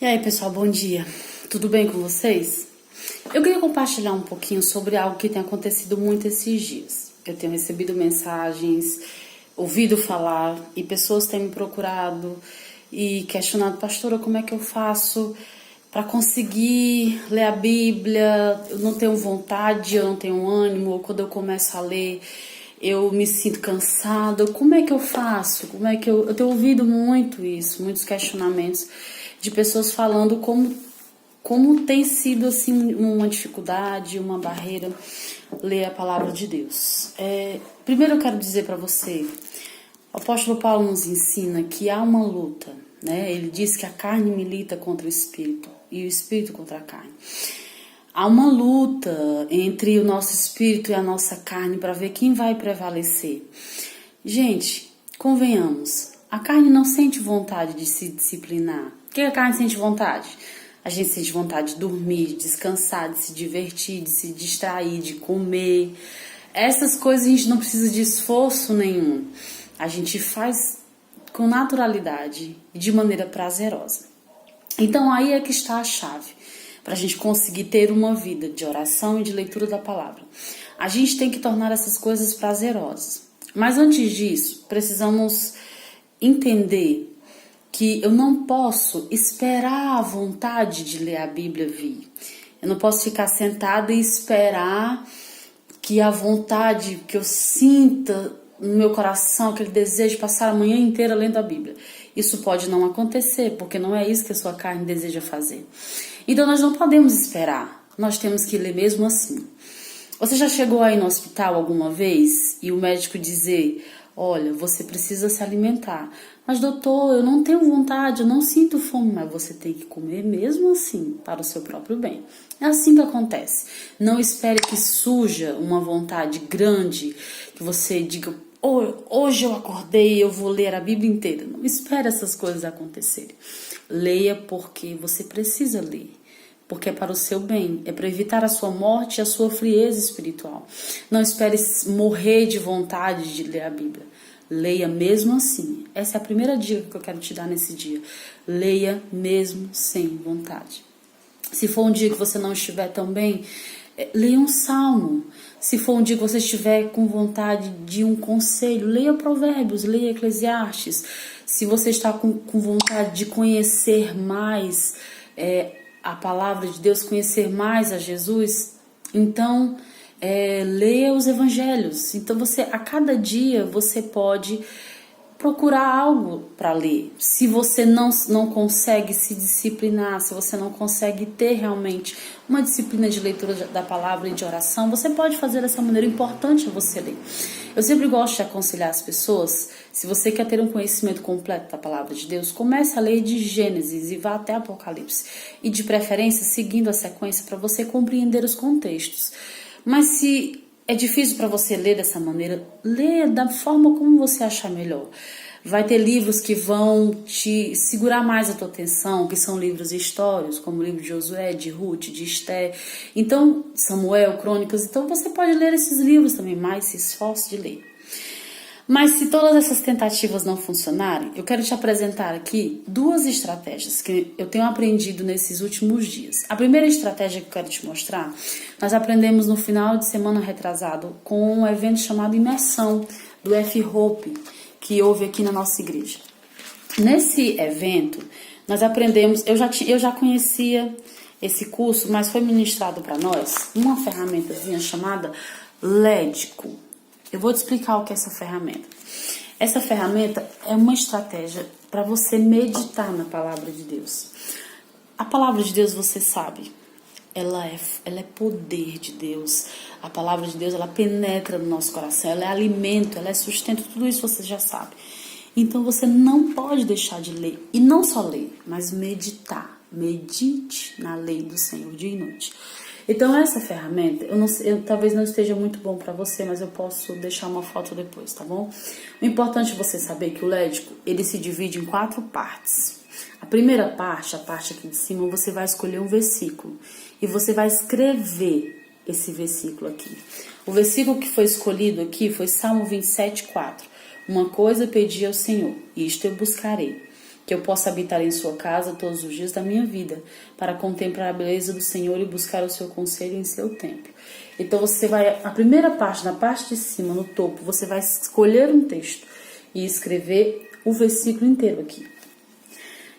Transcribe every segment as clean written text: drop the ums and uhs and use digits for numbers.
E aí, pessoal, bom dia. Tudo bem com vocês? Eu queria compartilhar um pouquinho sobre algo que tem acontecido muito esses dias. Eu tenho recebido mensagens, ouvido falar e pessoas têm me procurado e questionado, pastora, como é que eu faço para conseguir ler a Bíblia? Eu não tenho vontade, eu não tenho ânimo, ou quando eu começo a ler eu me sinto cansada. Como é que eu faço? Eu tenho ouvido muito isso, muitos questionamentos de pessoas falando como tem sido assim uma dificuldade, uma barreira ler a palavra de Deus. Primeiro eu quero dizer para você, o apóstolo Paulo nos ensina que há uma luta, né? Ele diz que a carne milita contra o espírito e o espírito contra a carne. Há uma luta entre o nosso espírito e a nossa carne para ver quem vai prevalecer. Gente, convenhamos, a carne não sente vontade de se disciplinar. O que a carne sente vontade? A gente sente vontade de dormir, de descansar, de se divertir, de se distrair, de comer. Essas coisas a gente não precisa de esforço nenhum. A gente faz com naturalidade e de maneira prazerosa. Então aí é que está a chave para a gente conseguir ter uma vida de oração e de leitura da palavra. A gente tem que tornar essas coisas prazerosas. Mas antes disso, precisamos entender que eu não posso esperar a vontade de ler a Bíblia vir. Eu não posso ficar sentada e esperar que a vontade que eu sinta no meu coração, aquele desejo de passar a manhã inteira lendo a Bíblia. Isso pode não acontecer, porque não é isso que a sua carne deseja fazer. Então nós não podemos esperar, nós temos que ler mesmo assim. Você já chegou aí no hospital alguma vez e o médico dizer, olha, você precisa se alimentar. Mas doutor, eu não tenho vontade, eu não sinto fome, mas você tem que comer mesmo assim, para o seu próprio bem. É assim que acontece. Não espere que surja uma vontade grande, que você diga, hoje eu acordei e eu vou ler a Bíblia inteira. Não espere essas coisas acontecerem. Leia porque você precisa ler. Porque é para o seu bem, é para evitar a sua morte e a sua frieza espiritual. Não espere morrer de vontade de ler a Bíblia. Leia mesmo assim. Essa é a primeira dica que eu quero te dar nesse dia. Leia mesmo sem vontade. Se for um dia que você não estiver tão bem, leia um salmo. Se for um dia que você estiver com vontade de um conselho, leia Provérbios, leia Eclesiastes. Se você está com vontade de conhecer mais a palavra de Deus, conhecer mais a Jesus, então leia os evangelhos. Então a cada dia você pode procurar algo para ler. Se você não consegue se disciplinar, se você não consegue ter realmente uma disciplina de leitura da palavra e de oração, você pode fazer dessa maneira. Importante é você ler. Eu sempre gosto de aconselhar as pessoas, se você quer ter um conhecimento completo da palavra de Deus, comece a ler de Gênesis e vá até Apocalipse. E de preferência, seguindo a sequência para você compreender os contextos. Mas se é difícil para você ler dessa maneira, lê da forma como você achar melhor. Vai ter livros que vão te segurar mais a tua atenção, que são livros históricos, como o livro de Josué, de Ruth, de Esté, então Samuel, Crônicas. Então você pode ler esses livros também, mas se esforce de ler. Mas se todas essas tentativas não funcionarem, eu quero te apresentar aqui duas estratégias que eu tenho aprendido nesses últimos dias. A primeira estratégia que eu quero te mostrar, nós aprendemos no final de semana retrasado com um evento chamado Imersão, do F. Hope, que houve aqui na nossa igreja. Nesse evento, nós aprendemos, eu já conhecia esse curso, mas foi ministrado para nós uma ferramentazinha chamada Lédico. Eu vou te explicar o que é essa ferramenta. Essa ferramenta é uma estratégia para você meditar na palavra de Deus. A palavra de Deus, você sabe, ela é poder de Deus. A palavra de Deus, ela penetra no nosso coração, ela é alimento, ela é sustento, tudo isso você já sabe. Então você não pode deixar de ler, e não só ler, mas meditar. Medite na lei do Senhor dia e noite. Então essa ferramenta, talvez não esteja muito bom para você, mas eu posso deixar uma foto depois, tá bom? O importante é você saber que o Lédico, ele se divide em 4 partes. A primeira parte, a parte aqui de cima, você vai escolher um versículo e você vai escrever esse versículo aqui. O versículo que foi escolhido aqui foi Salmo 27:4. Uma coisa pedi ao Senhor, isto eu buscarei, que que eu possa habitar em sua casa todos os dias da minha vida, para contemplar a beleza do Senhor e buscar o seu conselho em seu templo. Então você vai, a primeira parte, na parte de cima, no topo, você vai escolher um texto e escrever o versículo inteiro aqui.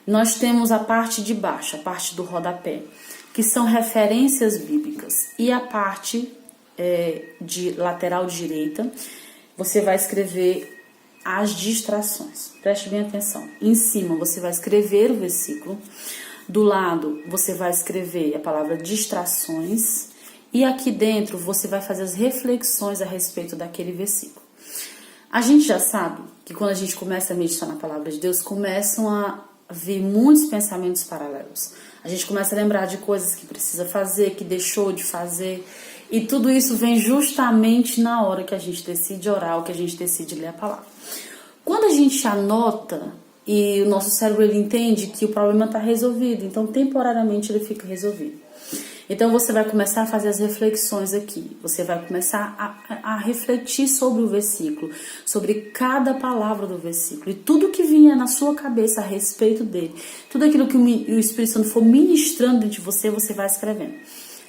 Nós temos a parte de baixo, a parte do rodapé, que são referências bíblicas. E a parte de lateral direita, você vai escrever as distrações. Preste bem atenção. Em cima você vai escrever o versículo. Do lado você vai escrever a palavra distrações. E aqui dentro você vai fazer as reflexões a respeito daquele versículo. A gente já sabe que quando a gente começa a meditar na palavra de Deus, começam a vir muitos pensamentos paralelos. A gente começa a lembrar de coisas que precisa fazer, que deixou de fazer. E tudo isso vem justamente na hora que a gente decide orar, ou que a gente decide ler a palavra. Quando a gente anota e o nosso cérebro ele entende que o problema está resolvido, então temporariamente ele fica resolvido. Então você vai começar a fazer as reflexões aqui. Você vai começar a refletir sobre o versículo, sobre cada palavra do versículo. E tudo que vinha na sua cabeça a respeito dele, tudo aquilo que o Espírito Santo for ministrando dentro de você, você vai escrevendo.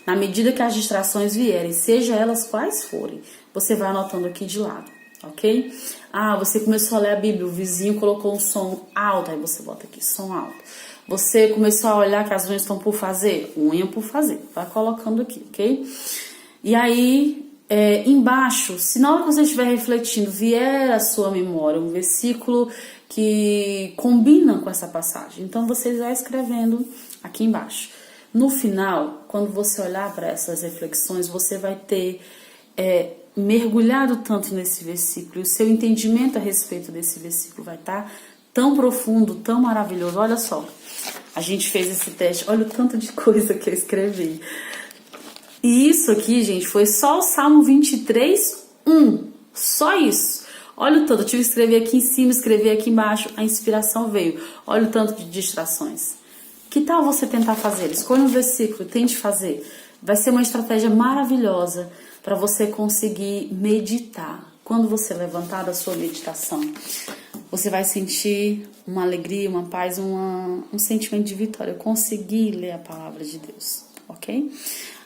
Na medida que as distrações vierem, seja elas quais forem, você vai anotando aqui de lado, ok? Ah, você começou a ler a Bíblia, o vizinho colocou um som alto, aí você bota aqui, som alto. Você começou a olhar que as unhas estão por fazer, unha por fazer, vai colocando aqui, ok? E aí, embaixo, se na hora que você estiver refletindo, vier à sua memória um versículo que combina com essa passagem, então você vai escrevendo aqui embaixo. No final, quando você olhar para essas reflexões, você vai ter mergulhado tanto nesse versículo, e o seu entendimento a respeito desse versículo vai estar tão profundo, tão maravilhoso. Olha só, a gente fez esse teste, olha o tanto de coisa que eu escrevi. E isso aqui, gente, foi só o Salmo 23, 1. Só isso. Olha o tanto, eu tive que escrever aqui em cima, escrever aqui embaixo, a inspiração veio. Olha o tanto de distrações. Que tal você tentar fazer? Escolha um versículo, tente fazer. Vai ser uma estratégia maravilhosa para você conseguir meditar. Quando você levantar da sua meditação, você vai sentir uma alegria, uma paz, um sentimento de vitória. Eu consegui ler a palavra de Deus, ok?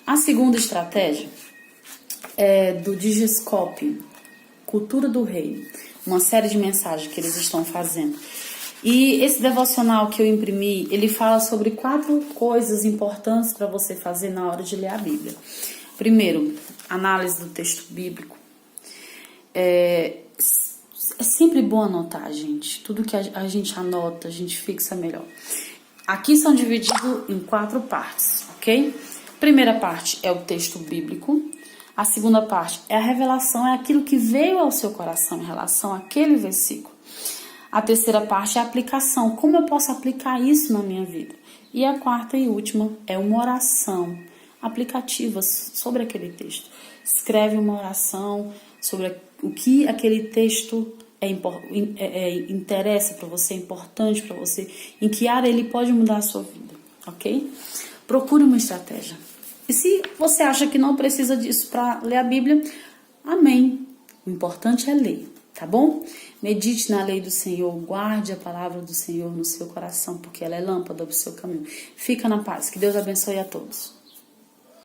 A segunda estratégia é do Digiscope, Cultura do Reino, uma série de mensagens que eles estão fazendo. E esse devocional que eu imprimi, ele fala sobre 4 coisas importantes para você fazer na hora de ler a Bíblia. Primeiro, análise do texto bíblico. É sempre bom anotar, gente. Tudo que a gente anota, a gente fixa melhor. Aqui são divididos em 4 partes, ok? Primeira parte é o texto bíblico. A segunda parte é a revelação, é aquilo que veio ao seu coração em relação àquele versículo. A terceira parte é a aplicação. Como eu posso aplicar isso na minha vida? E a quarta e última é uma oração aplicativa sobre aquele texto. Escreve uma oração sobre o que aquele texto interessa para você, é importante para você, em que área ele pode mudar a sua vida, ok? Procure uma estratégia. E se você acha que não precisa disso para ler a Bíblia, amém. O importante é ler, tá bom? Medite na lei do Senhor, guarde a palavra do Senhor no seu coração, porque ela é lâmpada para o seu caminho. Fica na paz, que Deus abençoe a todos.